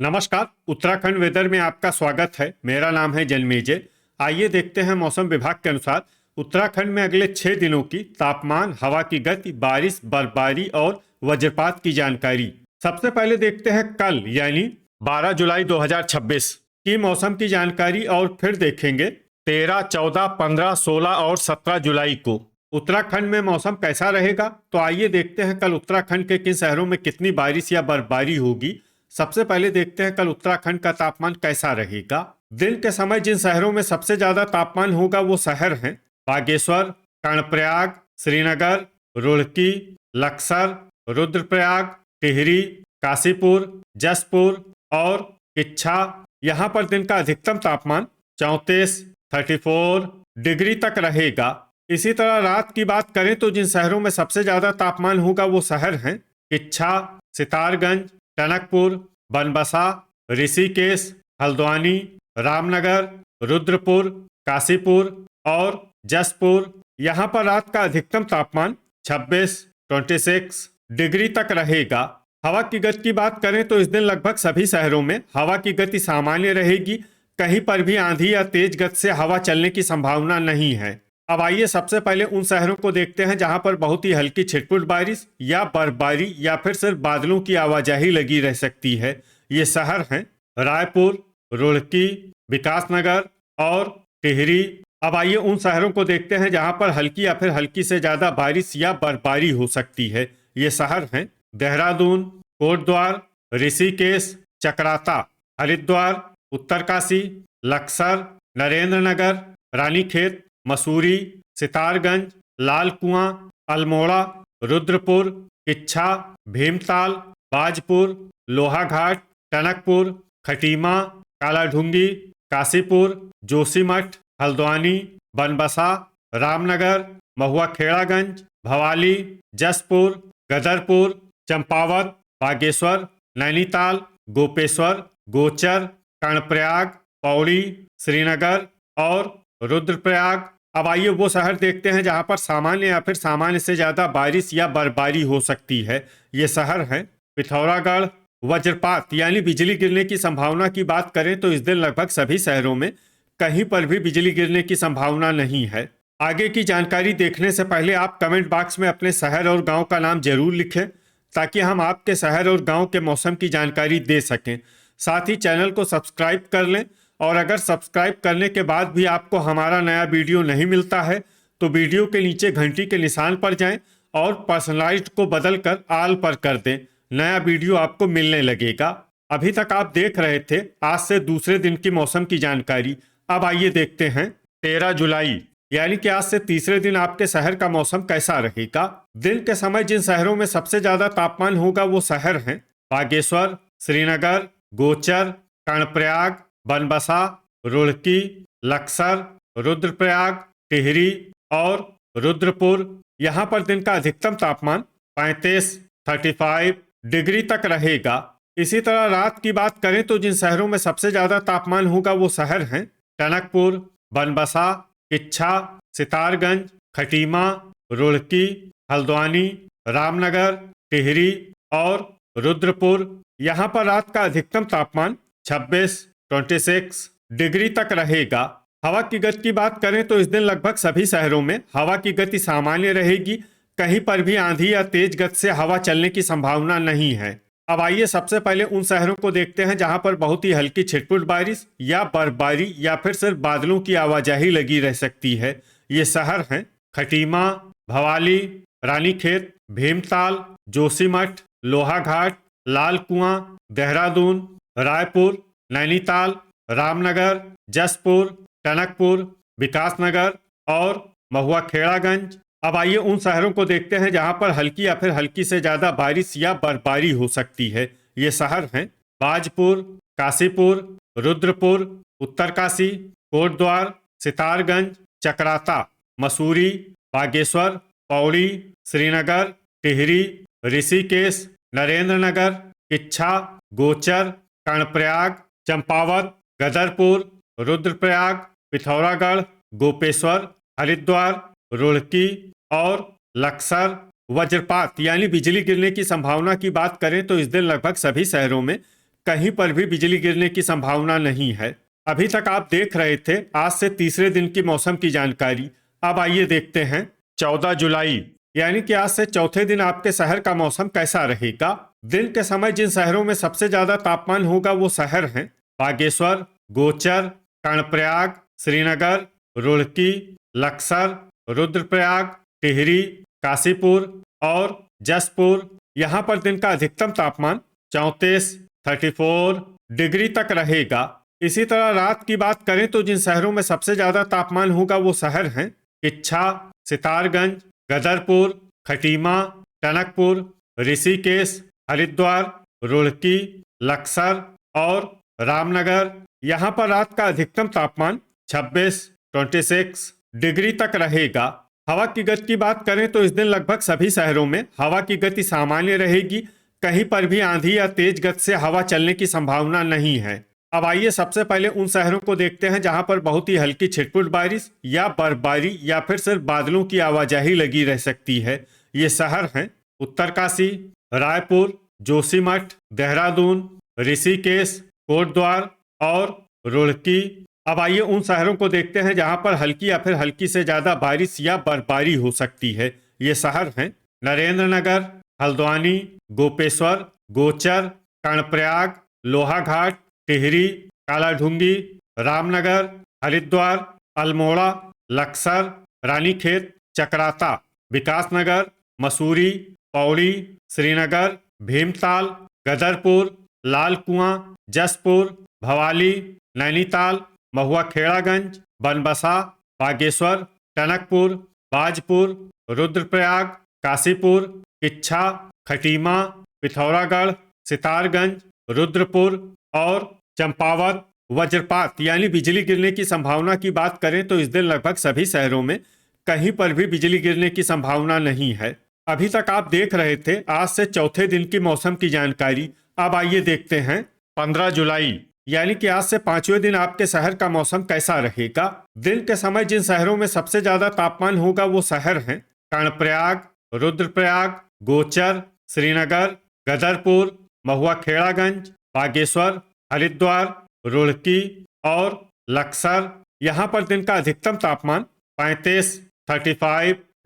नमस्कार। उत्तराखंड वेदर में आपका स्वागत है। मेरा नाम है जन्मेजय। आइए देखते हैं मौसम विभाग के अनुसार उत्तराखंड में अगले 6 दिनों की तापमान, हवा की गति, बारिश, बर्फबारी और वज्रपात की जानकारी। सबसे पहले देखते हैं कल यानी 12 जुलाई 2026 की मौसम की जानकारी और फिर देखेंगे 13, 14, 15, 16 और 17 जुलाई को उत्तराखंड में मौसम कैसा रहेगा। तो आइए देखते हैं कल उत्तराखंड के किन शहरों में कितनी बारिश या बर्फबारी होगी। सबसे पहले देखते हैं कल उत्तराखंड का तापमान कैसा रहेगा। दिन के समय जिन शहरों में सबसे ज्यादा तापमान होगा वो शहर हैं बागेश्वर, कर्णप्रयाग, श्रीनगर, रुड़की, लक्सर, रुद्रप्रयाग, टिहरी, काशीपुर, जसपुर और किच्छा। यहाँ पर दिन का अधिकतम तापमान 34 डिग्री तक रहेगा। इसी तरह रात की बात करें तो जिन शहरों में सबसे ज्यादा तापमान होगा वो शहर हैं किच्छा, सितारगंज, टनकपुर, बनबसा, ऋषिकेश, हल्द्वानी, रामनगर, रुद्रपुर, काशीपुर और जसपुर। यहाँ पर रात का अधिकतम तापमान 26 डिग्री तक रहेगा। हवा की गति की बात करें तो इस दिन लगभग सभी शहरों में हवा की गति सामान्य रहेगी। कहीं पर भी आंधी या तेज गति से हवा चलने की संभावना नहीं है। अब आइए सबसे पहले उन शहरों को देखते हैं जहां पर बहुत ही हल्की छिटपुट बारिश या बर्फबारी या फिर सिर्फ बादलों की आवाजाही लगी रह सकती है। ये शहर हैं रायपुर, रुड़की, विकासनगर और टिहरी। अब आइए उन शहरों को देखते हैं जहां पर हल्की या फिर हल्की से ज्यादा बारिश या बर्फबारी हो सकती है। ये शहर हैं देहरादून, कोटद्वार, ऋषिकेश, चकराता, हरिद्वार, उत्तरकाशी, लक्सर, नरेंद्रनगर, रानीखेत, मसूरी, सितारगंज, लाल कुआं, अल्मोड़ा, रुद्रपुर, किच्छा, भीमताल, बाजपुर, लोहाघाट, टनकपुर, खटीमा, कालाढूंगी, काशीपुर, जोशीमठ, हल्द्वानी, बनबसा, रामनगर, महुआखेड़ागंज, भवाली, जसपुर, गदरपुर, चंपावत, बागेश्वर, नैनीताल, गोपेश्वर, गोचर, कर्णप्रयाग, पौड़ी, श्रीनगर और रुद्रप्रयाग। अब आइए वो शहर देखते हैं जहां पर सामान्य या फिर सामान्य से ज्यादा बारिश या बर्फबारी हो सकती है। ये शहर हैं पिथौरागढ़। वज्रपात यानी बिजली गिरने की संभावना की बात करें तो इस दिन लगभग सभी शहरों में कहीं पर भी बिजली गिरने की संभावना नहीं है। आगे की जानकारी देखने से पहले आप कमेंट बॉक्स में अपने शहर और गांव का नाम जरूर लिखें ताकि हम आपके शहर और गांव के मौसम की जानकारी दे सकें। साथ ही चैनल को सब्सक्राइब कर लें और अगर सब्सक्राइब करने के बाद भी आपको हमारा नया वीडियो नहीं मिलता है तो वीडियो के नीचे घंटी के निशान पर जाएं और पर्सनलाइज्ड को बदलकर ऑल पर कर दें। नया वीडियो आपको मिलने लगेगा। अभी तक आप देख रहे थे आज से दूसरे दिन की मौसम की जानकारी। अब आइए देखते हैं 13 जुलाई यानी कि आज से तीसरे दिन आपके शहर का मौसम कैसा रहेगा। दिन के समय जिन शहरों में सबसे ज्यादा तापमान होगा वो शहर हैं बागेश्वर, श्रीनगर, गोचर, कर्णप्रयाग, बनबसा, रुड़की, लक्सर, रुद्रप्रयाग, टिहरी और रुद्रपुर। यहाँ पर दिन का अधिकतम तापमान 35 डिग्री तक रहेगा। इसी तरह रात की बात करें तो जिन शहरों में सबसे ज्यादा तापमान होगा वो शहर हैं टनकपुर, बनबसा, किच्छा, सितारगंज, खटीमा, रुड़की, हल्द्वानी, रामनगर, टिहरी और रुद्रपुर। यहाँ पर रात का अधिकतम तापमान 26 डिग्री तक रहेगा। हवा की गति की बात करें तो इस दिन लगभग सभी शहरों में हवा की गति सामान्य रहेगी। कहीं पर भी आंधी या तेज गति से हवा चलने की संभावना नहीं है। अब आइए सबसे पहले उन शहरों को देखते हैं जहां पर बहुत ही हल्की छिटपुट बारिश या बर्फबारी या फिर सिर्फ बादलों की आवाजाही लगी रह सकती है। ये शहर हैं खटीमा, भवाली, रानीखेत, भीमताल, जोशीमठ, लोहाघाट, लाल कुआं, देहरादून, रायपुर, नैनीताल, रामनगर, जसपुर, टनकपुर, विकासनगर और महुआखेड़ागंज। अब आइए उन शहरों को देखते हैं जहां पर हल्की या फिर हल्की से ज्यादा बारिश या बर्फबारी हो सकती है। ये शहर हैं बाजपुर, काशीपुर, रुद्रपुर, उत्तरकाशी, कोटद्वार, सितारगंज, चकराता, मसूरी, बागेश्वर, पौड़ी, श्रीनगर, टिहरी, ऋषिकेश, नरेंद्रनगर, किच्छा, गोचर, कर्णप्रयाग, चंपावत, गदरपुर, रुद्रप्रयाग, पिथौरागढ़, गोपेश्वर, हरिद्वार, रुड़की और लक्सर। वज्रपात यानी बिजली गिरने की संभावना की बात करें तो इस दिन लगभग सभी शहरों में कहीं पर भी बिजली गिरने की संभावना नहीं है। अभी तक आप देख रहे थे आज से तीसरे दिन की मौसम की जानकारी। अब आइए देखते हैं 14 जुलाई यानी कि आज से चौथे दिन आपके शहर का मौसम कैसा रहेगा। दिन के समय जिन शहरों में सबसे ज्यादा तापमान होगा वो शहर हैं बागेश्वर, गोचर, कर्णप्रयाग, श्रीनगर, रुड़की, लक्सर, रुद्रप्रयाग, टिहरी, काशीपुर और जसपुर। यहाँ पर दिन का अधिकतम तापमान 34 डिग्री तक रहेगा। इसी तरह रात की बात करें तो जिन शहरों में सबसे ज्यादा तापमान होगा वो शहर हैं इच्छा, सितारगंज, गदरपुर, खटीमा, टनकपुर, ऋषिकेश, हरिद्वार, रुड़की, लक्सर और रामनगर। यहाँ पर रात का अधिकतम तापमान 26 डिग्री तक रहेगा। हवा की गति की बात करें तो इस दिन लगभग सभी शहरों में हवा की गति सामान्य रहेगी। कहीं पर भी आंधी या तेज गति से हवा चलने की संभावना नहीं है। अब आइए सबसे पहले उन शहरों को देखते हैं जहां पर बहुत ही हल्की छिटपुट बारिश या बर्फबारी या फिर सिर्फ बादलों की आवाजाही लगी रह सकती है। ये शहर हैं उत्तरकाशी, रायपुर, जोशीमठ, देहरादून, ऋषिकेश, कोटद्वार और रुड़की। अब आइए उन शहरों को देखते हैं जहां पर हल्की या फिर हल्की से ज्यादा बारिश या बर्फबारी हो सकती है। ये शहर हैं नरेंद्र नगर, हल्द्वानी, गोपेश्वर, गोचर, कर्णप्रयाग, लोहाघाट, टिहरी, कालाढूंगी, रामनगर, हरिद्वार, अल्मोड़ा, लक्सर, रानीखेत, चकराता, विकासनगर, मसूरी, पौड़ी, श्रीनगर, भीमताल, गदरपुर, लाल कुआं, जसपुर, भवाली, नैनीताल, महुआ खेड़ागंज, बनबसा, बागेश्वर, टनकपुर, बाजपुर, रुद्रप्रयाग, काशीपुर, किच्छा, खटीमा, पिथौरागढ़, सितारगंज, रुद्रपुर और चंपावत। वज्रपात यानी बिजली गिरने की संभावना की बात करें तो इस दिन लगभग सभी शहरों में कहीं पर भी बिजली गिरने की संभावना नहीं है। अभी तक आप देख रहे थे आज से चौथे दिन की मौसम की जानकारी। अब आइए देखते हैं 15 जुलाई यानी कि आज से पांचवें दिन आपके शहर का मौसम कैसा रहेगा। दिन के समय जिन शहरों में सबसे ज्यादा तापमान होगा वो शहर हैं कर्णप्रयाग, रुद्रप्रयाग, गोचर, श्रीनगर, गदरपुर, महुआ खेड़ागंज, बागेश्वर, हरिद्वार, रुड़की और लक्सर। यहाँ पर दिन का अधिकतम तापमान 35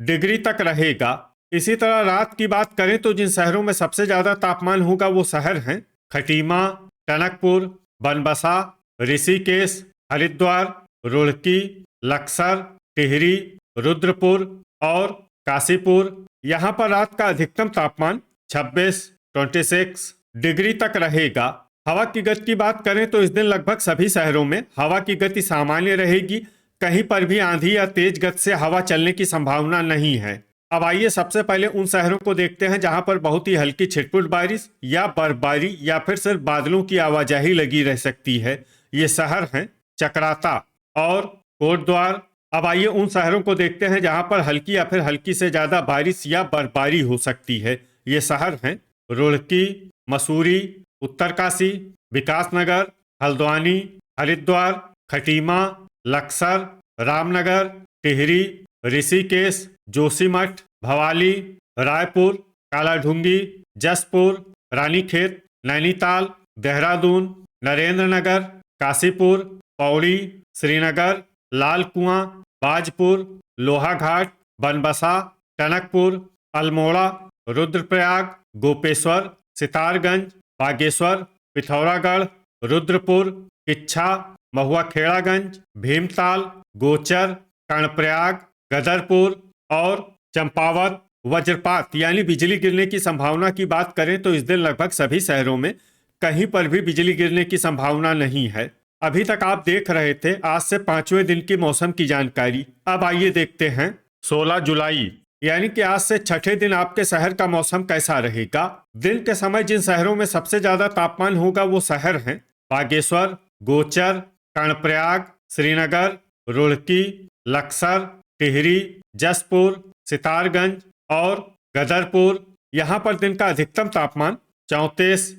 डिग्री तक रहेगा। इसी तरह रात की बात करें तो जिन शहरों में सबसे ज्यादा तापमान होगा वो शहर हैं खटीमा, टनकपुर, बनबसा, ऋषिकेश, हरिद्वार, रुड़की, लक्सर, टिहरी, रुद्रपुर और काशीपुर। यहाँ पर रात का अधिकतम तापमान 26 डिग्री तक रहेगा। हवा की गति की बात करें तो इस दिन लगभग सभी शहरों में हवा की गति सामान्य रहेगी। कहीं पर भी आंधी या तेज गति से हवा चलने की संभावना नहीं है। अब आइए सबसे पहले उन शहरों को देखते हैं जहां पर बहुत ही हल्की छिटपुट बारिश या बर्फबारी या फिर सिर्फ बादलों की आवाजाही लगी रह सकती है। ये शहर हैं चकराता और कोटद्वार। अब आइए उन शहरों को देखते हैं जहां पर हल्की या फिर हल्की से ज्यादा बारिश या बर्फबारी हो सकती है। ये शहर हैं रुड़की, मसूरी, उत्तरकाशी, विकासनगर, हल्द्वानी, हरिद्वार, खटीमा, लक्सर, रामनगर, टिहरी, ऋषिकेश, जोशीमठ, भवाली, रायपुर, कालाढूंगी, जसपुर, रानीखेत, नैनीताल, देहरादून, नरेंद्रनगर, काशीपुर, पौड़ी, श्रीनगर, लाल कुआं, बाजपुर, लोहाघाट, बनबसा, टनकपुर, अल्मोड़ा, रुद्रप्रयाग, गोपेश्वर, सितारगंज, बागेश्वर, पिथौरागढ़, रुद्रपुर, किच्छा, महुआ खेड़ागंज, भीमताल, गोचर, कर्णप्रयाग, गदरपुर और चंपावत। वज्रपात यानी बिजली गिरने की संभावना की बात करें तो इस दिन लगभग सभी शहरों में कहीं पर भी बिजली गिरने की संभावना नहीं है। अभी तक आप देख रहे थे आज से पांचवें दिन की मौसम की जानकारी। अब आइए देखते हैं 16 जुलाई यानी कि आज से छठे दिन आपके शहर का मौसम कैसा रहेगा। दिन के समय जिन शहरों में सबसे ज्यादा तापमान होगा वो शहर हैं बागेश्वर, गोचर, कर्णप्रयाग, श्रीनगर, रुड़की, लक्सर, टिहरी, जसपुर, सितारगंज और गदरपुर। यहाँ पर दिन का अधिकतम तापमान 34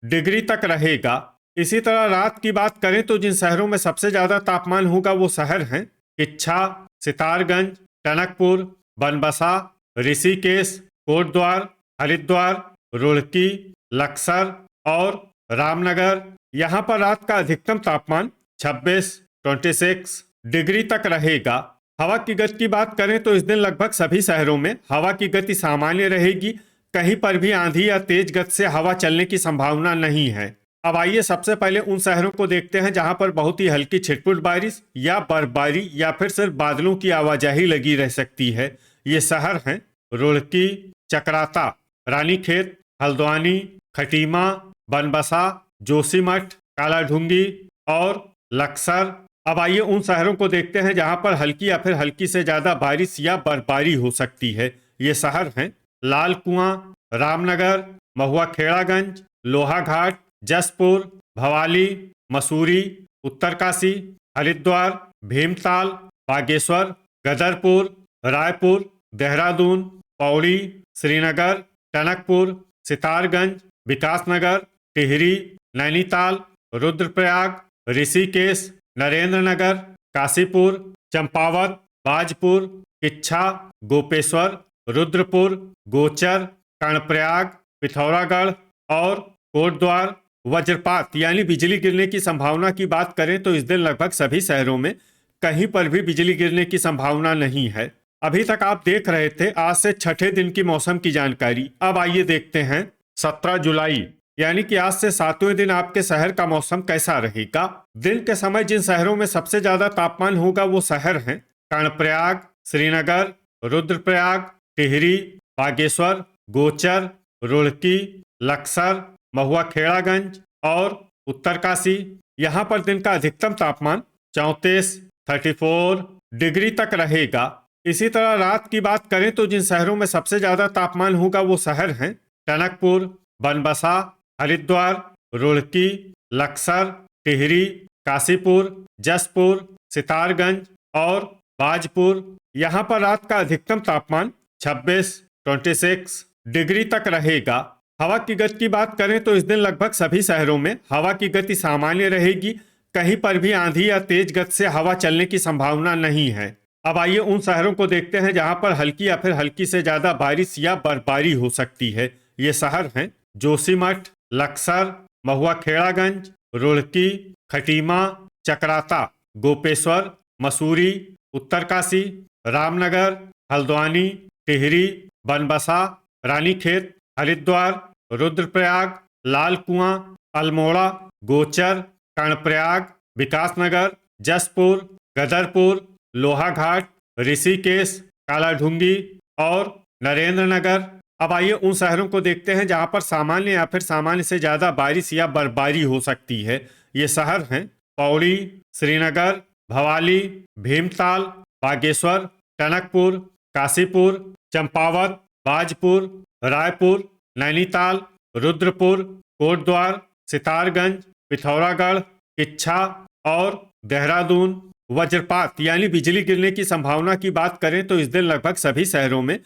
डिग्री तक रहेगा। इसी तरह रात की बात करें तो जिन शहरों में सबसे ज्यादा तापमान होगा वो शहर हैं किच्छा, सितारगंज, टनकपुर, बनबसा, ऋषिकेश, कोटद्वार, हरिद्वार, रुड़की, लक्सर, और रामनगर। यहाँ पर रात का अधिकतम तापमान 26 डिग्री तक रहेगा। हवा की गति की बात करें तो इस दिन लगभग सभी शहरों में हवा की गति सामान्य रहेगी। कहीं पर भी आंधी या तेज गति से हवा चलने की संभावना नहीं है। अब आइए सबसे पहले उन शहरों को देखते हैं जहां पर बहुत ही हल्की छिटपुट बारिश या बर्फबारी या फिर सिर्फ बादलों की आवाजाही लगी रह सकती है। ये शहर हैं रुड़की, चकराता, रानीखेत, हल्द्वानी, खटीमा, बनबसा, जोशीमठ, कालाढूंगी और लक्सर। अब आइए उन शहरों को देखते हैं जहां पर हल्की या फिर हल्की से ज्यादा बारिश या बर्फबारी हो सकती है। ये शहर हैं लाल कुआं, रामनगर, महुआ खेड़ागंज, लोहाघाट, जसपुर, भवाली, मसूरी, उत्तरकाशी, हरिद्वार, भीमताल, बागेश्वर, गदरपुर, रायपुर, देहरादून, पौड़ी, श्रीनगर, टनकपुर, सितारगंज, विकासनगर, टिहरी, नैनीताल, रुद्रप्रयाग, ऋषिकेश, नरेंद्रनगर, काशीपुर, चंपावत, बाजपुर, किच्छा, गोपेश्वर, रुद्रपुर, गोचर, कर्णप्रयाग, पिथौरागढ़ और कोटद्वार। वज्रपात यानी बिजली गिरने की संभावना की बात करें तो इस दिन लगभग सभी शहरों में कहीं पर भी बिजली गिरने की संभावना नहीं है। अभी तक आप देख रहे थे आज से छठे दिन की मौसम की जानकारी। अब आइए देखते हैं 17 जुलाई यानी कि आज से 7वें दिन आपके शहर का मौसम कैसा रहेगा। दिन के समय जिन शहरों में सबसे ज्यादा तापमान होगा वो शहर हैं कर्णप्रयाग, श्रीनगर, रुद्रप्रयाग, टिहरी, बागेश्वर, गोचर, रुड़की, लक्सर, महुआ खेड़ागंज और उत्तरकाशी। यहाँ पर दिन का अधिकतम तापमान 34 डिग्री तक रहेगा। इसी तरह रात की बात करें तो जिन शहरों में सबसे ज्यादा तापमान होगा वो शहर हैं टनकपुर, बनबसा, हरिद्वार, रुड़की, लक्सर, टिहरी, काशीपुर, जसपुर, सितारगंज और बाजपुर। यहाँ पर रात का अधिकतम तापमान 26 डिग्री तक रहेगा। हवा की गति की बात करें तो इस दिन लगभग सभी शहरों में हवा की गति सामान्य रहेगी। कहीं पर भी आंधी या तेज गति से हवा चलने की संभावना नहीं है। अब आइए उन शहरों को देखते हैं जहां पर हल्की या फिर हल्की से ज्यादा बारिश या बर्फबारी हो सकती है। ये शहर हैं जोशीमठ, लक्सर, महुआ खेड़ागंज, रुड़की, खटीमा, चकराता, गोपेश्वर, मसूरी, उत्तरकाशी, रामनगर, हल्द्वानी, टिहरी, बनबसा, रानीखेत, हरिद्वार, रुद्रप्रयाग, लाल कुआं, अल्मोड़ा, गोचर, कर्णप्रयाग, विकासनगर, जसपुर, गदरपुर, लोहाघाट, ऋषिकेश, कालाढूंगी और नरेंद्रनगर। अब आइए उन शहरों को देखते हैं जहां पर सामान्य या फिर सामान्य से ज्यादा बारिश या बर्फबारी हो सकती है। ये शहर हैं पौड़ी, श्रीनगर, भवाली, भीमताल, बागेश्वर, टनकपुर, काशीपुर, चंपावत, बाजपुर, रायपुर, नैनीताल, रुद्रपुर, कोटद्वार, सितारगंज, पिथौरागढ़, किच्छा और देहरादून। वज्रपात यानी बिजली गिरने की संभावना की बात करें तो इस दिन लगभग सभी शहरों में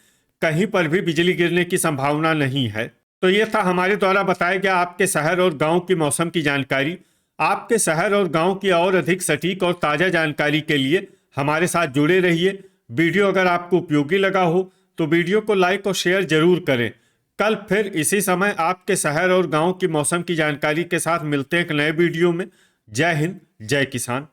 कहीं पर भी बिजली गिरने की संभावना नहीं है। तो ये था हमारे द्वारा बताया गया आपके शहर और गांव की मौसम की जानकारी। आपके शहर और गांव की और अधिक सटीक और ताज़ा जानकारी के लिए हमारे साथ जुड़े रहिए। वीडियो अगर आपको उपयोगी लगा हो तो वीडियो को लाइक और शेयर जरूर करें। कल फिर इसी समय आपके शहर और गांव की मौसम की जानकारी के साथ मिलते हैं एक नए वीडियो में। जय हिंद, जय किसान।